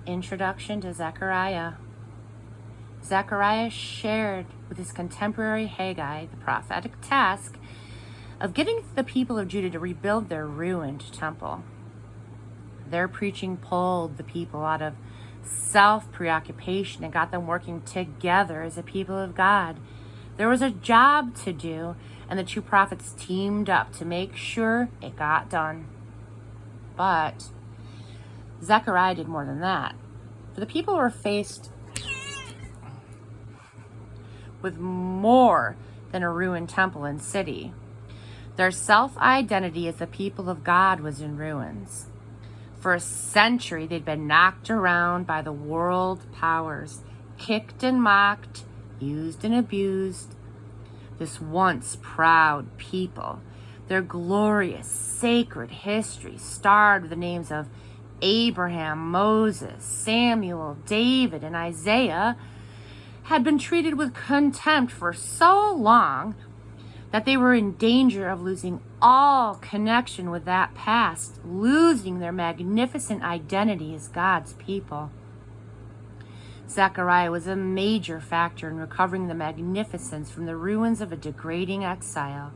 Introduction to Zechariah. Zechariah shared with his contemporary Haggai the prophetic task of getting the people of Judah to rebuild their ruined temple. Their preaching pulled the people out of self-preoccupation and got them working together as a people of God. There was a job to do, and the two prophets teamed up to make sure it got done. But Zechariah did more than that. For the people were faced with more than a ruined temple and city. Their self-identity as the people of God was in ruins. For a century, they'd been knocked around by the world powers, kicked and mocked, used and abused. This once proud people, their glorious, sacred history starred with the names of Abraham, Moses, Samuel, David, and Isaiah, had been treated with contempt for so long that they were in danger of losing all connection with that past, losing their magnificent identity as God's people. Zechariah was a major factor in recovering the magnificence from the ruins of a degrading exile.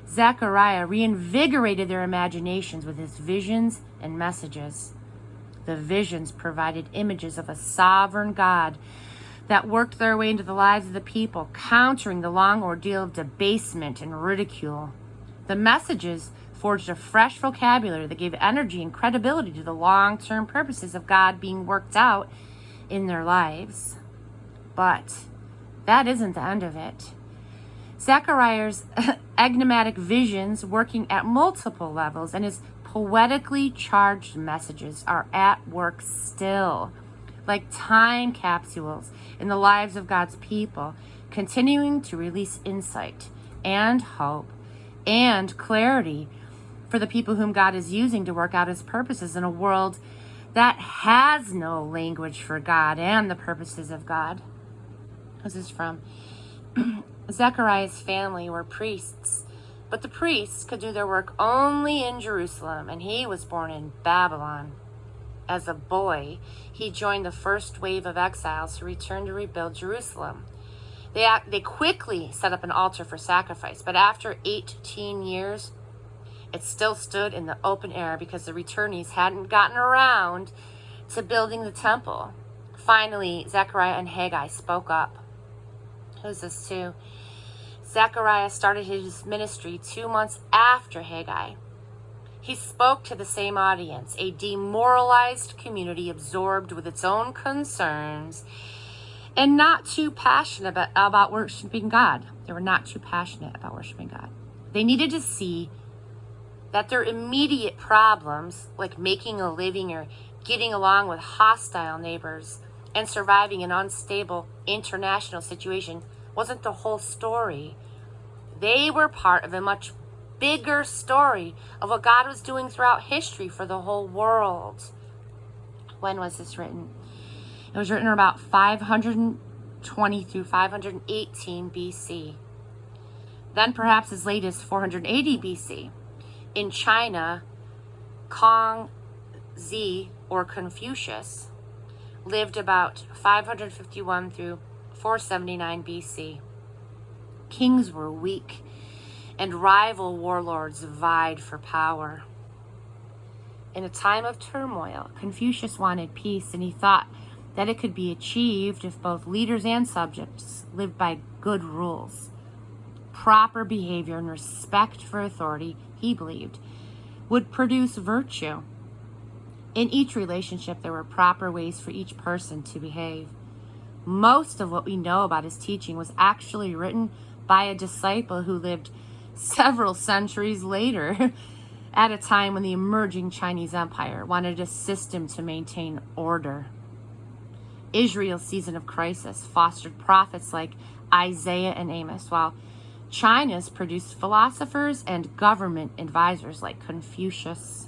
Zechariah reinvigorated their imaginations with his visions and messages. The visions provided images of a sovereign God that worked their way into the lives of the people, countering the long ordeal of debasement and ridicule. The messages forged a fresh vocabulary that gave energy and credibility to the long-term purposes of God being worked out in their lives. But that isn't the end of it. Zechariah's enigmatic visions, working at multiple levels, and his poetically charged messages are at work still, like time capsules in the lives of God's people, continuing to release insight and hope and clarity for the people whom God is using to work out his purposes in a world that has no language for God and the purposes of God. This is from Zechariah's family were priests, but the priests could do their work only in Jerusalem, and he was born in Babylon. As a boy, he joined the first wave of exiles who returned to rebuild Jerusalem. They quickly set up an altar for sacrifice, but after 18 years, it still stood in the open air because the returnees hadn't gotten around to building the temple. Finally, Zechariah and Haggai spoke up. Who's this to? Zechariah started his ministry 2 months after Haggai. He spoke to the same audience, a demoralized community absorbed with its own concerns and not too passionate about worshiping God. They were not too passionate about worshiping God. They needed to see that their immediate problems, like making a living or getting along with hostile neighbors and surviving an unstable international situation, wasn't the whole story. They were part of a much bigger story of what God was doing throughout history for the whole world. When was this written? It was written about 520 through 518 BC. Then perhaps as late as 480 BC. In China, Kong Zi, or Confucius, lived about 551 through 479 BC. Kings were weak, and rival warlords vied for power. In a time of turmoil, Confucius wanted peace, and he thought that it could be achieved if both leaders and subjects lived by good rules. Proper behavior and respect for authority, he believed, would produce virtue. In each relationship, there were proper ways for each person to behave. Most of what we know about his teaching was actually written by a disciple who lived several centuries later, at a time when the emerging Chinese Empire wanted a system to maintain order. Israel's season of crisis fostered prophets like Isaiah and Amos, while China's produced philosophers and government advisors like Confucius.